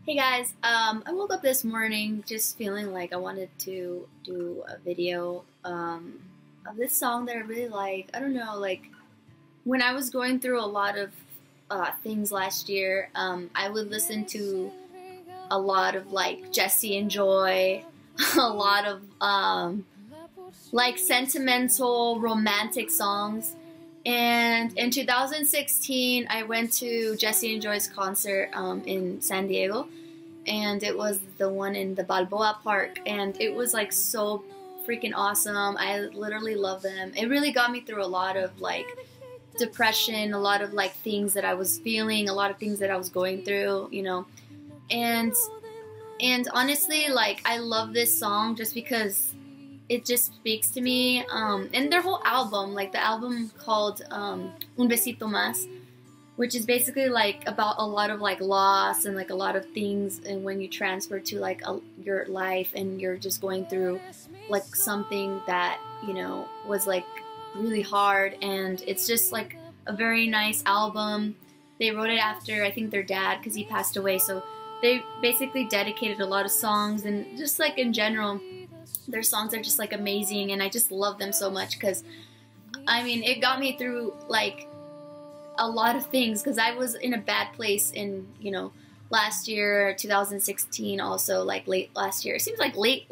Hey guys, I woke up this morning just feeling like I wanted to do a video of this song that I really like. I don't know, like when I was going through a lot of things last year, I would listen to a lot of like Jesse and Joy, a lot of like sentimental, romantic songs. And in 2016, I went to Jesse and Joy's concert in San Diego, and it was the one in the Balboa Park, and it was like so freaking awesome. I literally love them. It really got me through a lot of like depression, a lot of like things that I was feeling, a lot of things that I was going through, you know. And honestly, like I love this song just because it just speaks to me, and their whole album, like the album called Un Besito Más, which is basically like about a lot of like loss and like a lot of things, and when you transfer to like your life and you're just going through like something that, you know, was like really hard, and it's just like a very nice album. They wrote it after, I think, their dad, because he passed away, so they basically dedicated a lot of songs, and just like in general, their songs are just like amazing, and I just love them so much because, I mean, it got me through like a lot of things, because I was in a bad place in, you know, last year, 2016, also like late last year. It seems like late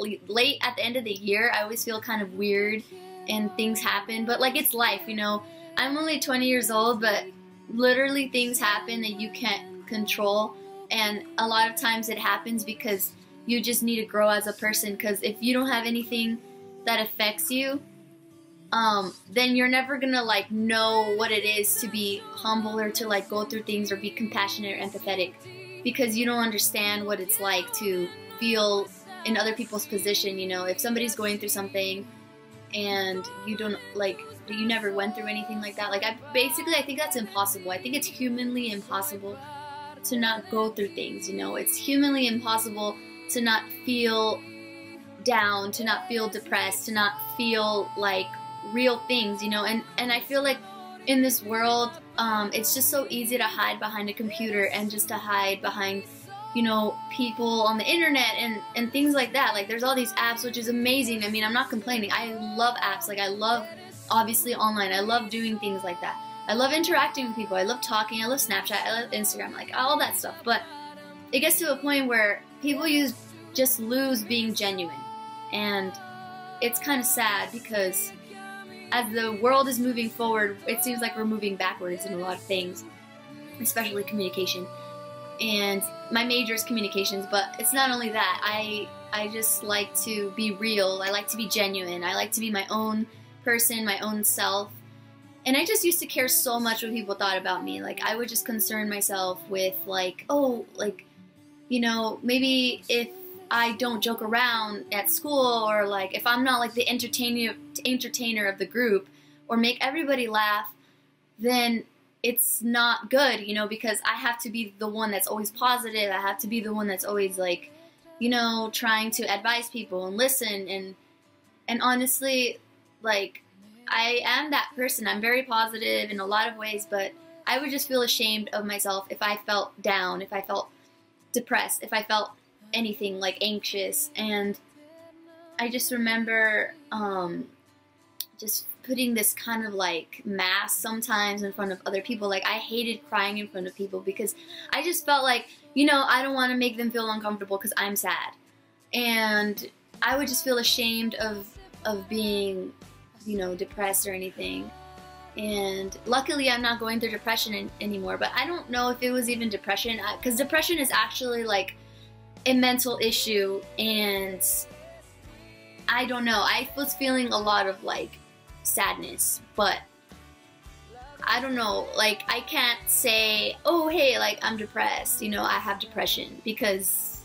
at the end of the year. I always feel kind of weird and things happen, but like it's life, you know. I'm only 20 years old, but literally things happen that you can't control, and a lot of times it happens because you just need to grow as a person, because if you don't have anything that affects you, then you're never gonna like know what it is to be humble or to like go through things or be compassionate or empathetic, because you don't understand what it's like to feel in other people's position. You know, if somebody's going through something and you don't like, you never went through anything like that, like I think that's impossible. I think it's humanly impossible to not go through things, you know. It's humanly impossible to not feel down, to not feel depressed, to not feel like real things, you know. And I feel like in this world, it's just so easy to hide behind a computer and just to hide behind, you know, people on the internet and things like that. Like there's all these apps, which is amazing. I mean, I'm not complaining. I love apps. Like I love, obviously, online. I love doing things like that. I love interacting with people. I love talking. I love Snapchat. I love Instagram, like all that stuff. But it gets to a point where people just lose being genuine, and it's kind of sad, because as the world is moving forward, it seems like we're moving backwards in a lot of things, especially communication. And my major is communications, but it's not only that. I just like to be real. I like to be genuine. I like to be my own person, my own self. And I just used to care so much what people thought about me. Like I would just concern myself with like, oh, like, you know, maybe if I don't joke around at school, or like if I'm not like the entertainer of the group, or make everybody laugh, then it's not good, you know, because I have to be the one that's always positive. I have to be the one that's always like, you know, trying to advise people and listen. And honestly, like I am that person. I'm very positive in a lot of ways, but I would just feel ashamed of myself if I felt down, if I felt depressed, if I felt anything like anxious. And I just remember just putting this kind of like mask sometimes in front of other people. Like I hated crying in front of people, because I just felt like, you know, I don't want to make them feel uncomfortable because I'm sad, and I would just feel ashamed of being, you know, depressed or anything. And luckily I'm not going through depression anymore, but I don't know if it was even depression, because depression is actually like a mental issue, and I don't know. I was feeling a lot of like sadness, but I don't know, like I can't say, oh hey, like I'm depressed, you know, I have depression, because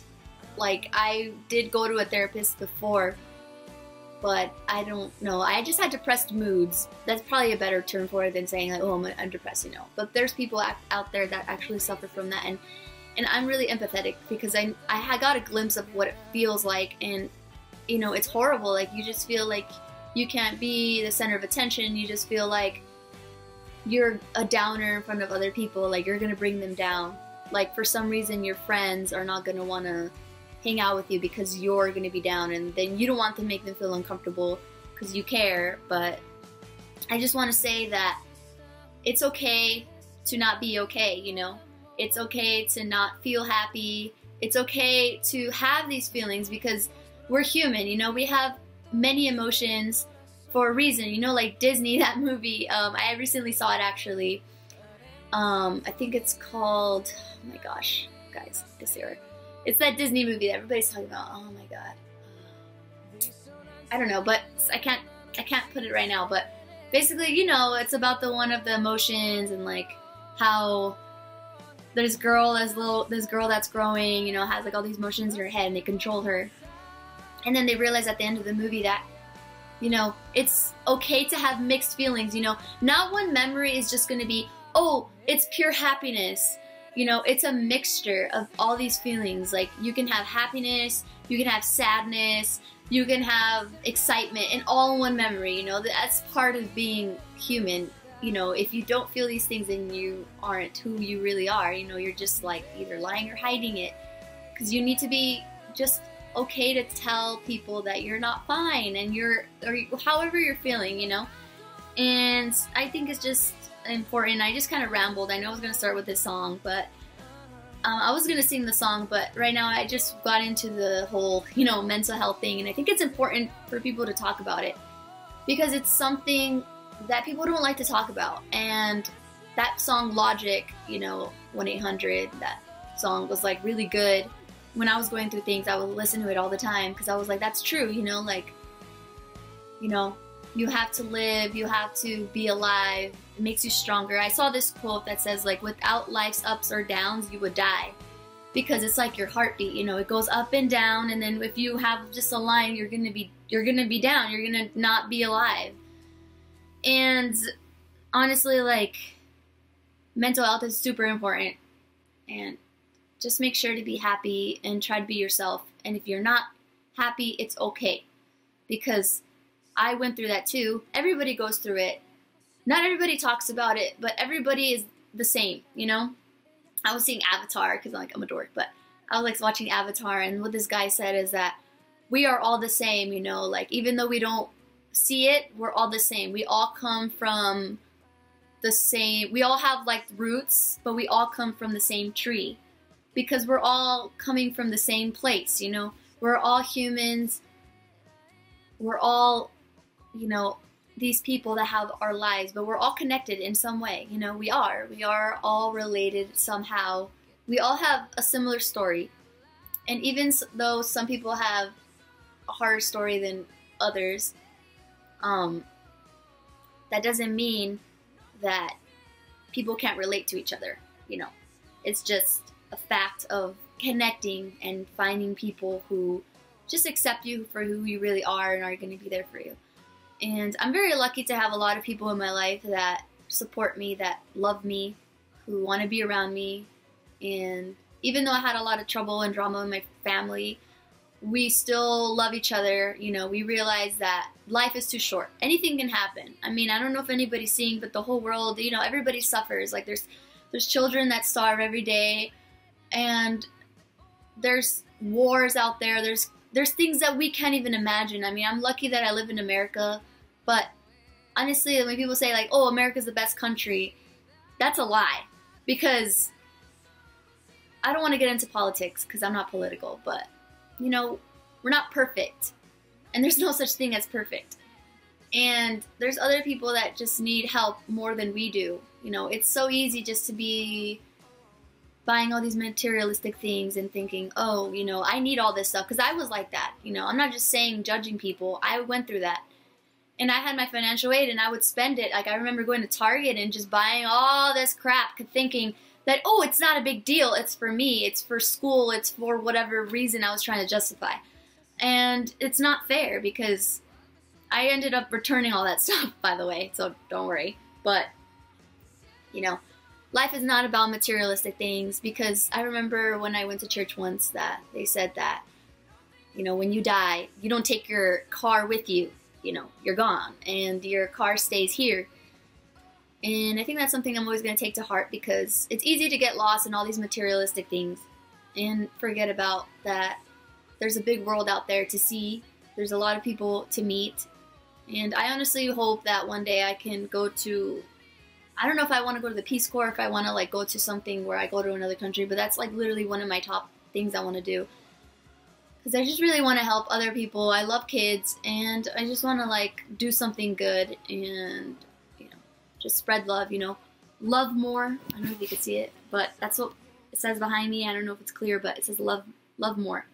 like I did go to a therapist before, but I don't know. I just had depressed moods. That's probably a better term for it than saying like, oh, I'm depressed, you know. But there's people out there that actually suffer from that, and I'm really empathetic, because I got a glimpse of what it feels like, and you know, it's horrible. Like you just feel like you can't be the center of attention. You just feel like you're a downer in front of other people, like you're gonna bring them down. like for some reason your friends are not going to want to hang out with you because you're going to be down, and then you don't want to make them feel uncomfortable because you care. But I just want to say that it's okay to not be okay, you know? It's okay to not feel happy. It's okay to have these feelings because we're human, you know? We have many emotions for a reason, you know, like Disney, that movie. I recently saw it actually. I think it's called, oh my gosh, guys, it's that Disney movie that everybody's talking about. Oh my god. I don't know, but I can't put it right now, but basically, you know, it's about the one of the emotions and like how this girl that's growing, you know, has like all these emotions in her head and they control her. And then they realize at the end of the movie that, you know, it's okay to have mixed feelings, you know. Not one memory is just going to be, oh, it's pure happiness. You know, it's a mixture of all these feelings. Like, you can have happiness, you can have sadness, you can have excitement, and all in one memory, you know. That's part of being human. You know, if you don't feel these things, then you aren't who you really are. You know, you're just like either lying or hiding it. Because you need to be just okay to tell people that you're not fine and or however you're feeling, you know. And I think it's just important. I just kind of rambled. I know I was going to start with this song, but I was going to sing the song, but right now I just got into the whole, you know, mental health thing, and I think it's important for people to talk about it because it's something that people don't like to talk about. And that song Logic, you know, 1-800, that song was like really good. When I was going through things, I would listen to it all the time because I was like, that's true, you know, like, you know, you have to live, you have to be alive. It makes you stronger. I saw this quote that says, like, without life's ups or downs, you would die. Because it's like your heartbeat, you know, it goes up and down, and then if you have just a line, you're gonna be down, you're gonna not be alive. And honestly, like, mental health is super important, and just make sure to be happy and try to be yourself. And if you're not happy, it's okay, because I went through that too. Everybody goes through it. Not everybody talks about it, but everybody is the same, you know? I was seeing Avatar, because I'm a dork, but I was like watching Avatar, and what this guy said is that we are all the same, you know? Like, even though we don't see it, we're all the same. We all come from the same, we all have like roots, but we all come from the same tree. Because we're all coming from the same place, you know? We're all humans. We're all, you know, these people that have our lives, but we're all connected in some way, you know? We are all related somehow. We all have a similar story. And even though some people have a harder story than others, that doesn't mean that people can't relate to each other, you know? It's just a fact of connecting and finding people who just accept you for who you really are and are going to be there for you. And I'm very lucky to have a lot of people in my life that support me, that love me, who want to be around me. And even though I had a lot of trouble and drama in my family, we still love each other. You know, we realize that life is too short. Anything can happen. I mean, I don't know if anybody's seeing, but the whole world, you know, everybody suffers. Like, there's children that starve every day, and there's wars out there. There's things that we can't even imagine. I mean, I'm lucky that I live in America, but honestly, when people say like, oh, America's the best country, that's a lie. Because I don't want to get into politics because I'm not political, but, you know, we're not perfect. And there's no such thing as perfect. And there's other people that just need help more than we do. You know, it's so easy just to be buying all these materialistic things and thinking, oh, you know, I need all this stuff. Because I was like that, you know. I'm not just saying judging people. I went through that. And I had my financial aid and I would spend it. Like, I remember going to Target and just buying all this crap, thinking that, oh, it's not a big deal. It's for me. It's for school. It's for whatever reason I was trying to justify. And it's not fair because I ended up returning all that stuff, by the way. So don't worry. But, you know, life is not about materialistic things, because I remember when I went to church once that they said that, you know, when you die, you don't take your car with you, you know, you're gone, and your car stays here. And I think that's something I'm always going to take to heart, because it's easy to get lost in all these materialistic things and forget about that there's a big world out there to see. There's a lot of people to meet. And I honestly hope that one day I can go to, I don't know if I want to go to the Peace Corps, if I want to like go to something where I go to another country, but that's like literally one of my top things I want to do. Because I just really want to help other people. I love kids, and I just want to like do something good and, you know, just spread love, you know. Love more. I don't know if you can see it, but that's what it says behind me. I don't know if it's clear, but it says love more.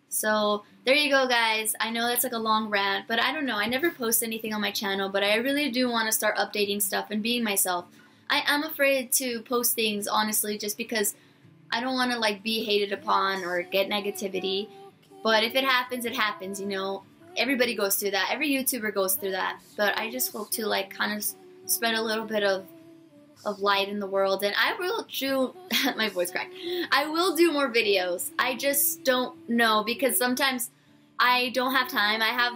So there you go, guys. I know that's like a long rant, but I don't know. I never post anything on my channel, but I really do want to start updating stuff and being myself. I am afraid to post things, honestly, just because I don't want to like be hated upon or get negativity. But if it happens, it happens, you know. Everybody goes through that. Every YouTuber goes through that. But I just hope to like kind of spread a little bit of light in the world, and I will do my voice cracked. I will do more videos. I just don't know, because sometimes I don't have time. I have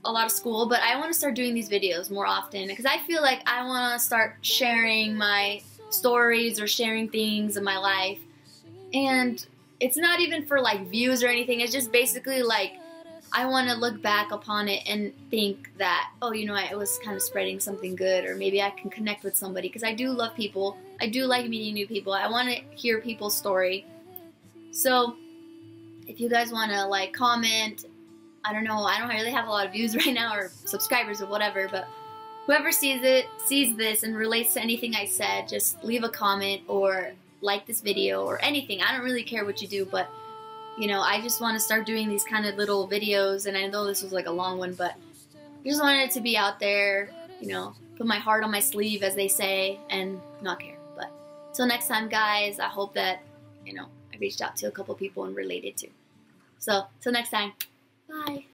a lot of school, but I want to start doing these videos more often, because I feel like I want to start sharing my stories or sharing things in my life. And it's not even for like views or anything. It's just basically like I want to look back upon it and think that, oh, you know, I was kind of spreading something good, or maybe I can connect with somebody, because I do love people. I do like meeting new people. I want to hear people's story. So if you guys want to like comment, I don't know, I don't really have a lot of views right now or subscribers or whatever, but whoever sees this and relates to anything I said, just leave a comment or like this video or anything. I don't really care what you do, but you know, I just want to start doing these kind of little videos, and I know this was like a long one, but I just wanted it to be out there, you know, put my heart on my sleeve, as they say, and not care. But till next time, guys, I hope that, you know, I reached out to a couple people and related to. So till next time, bye.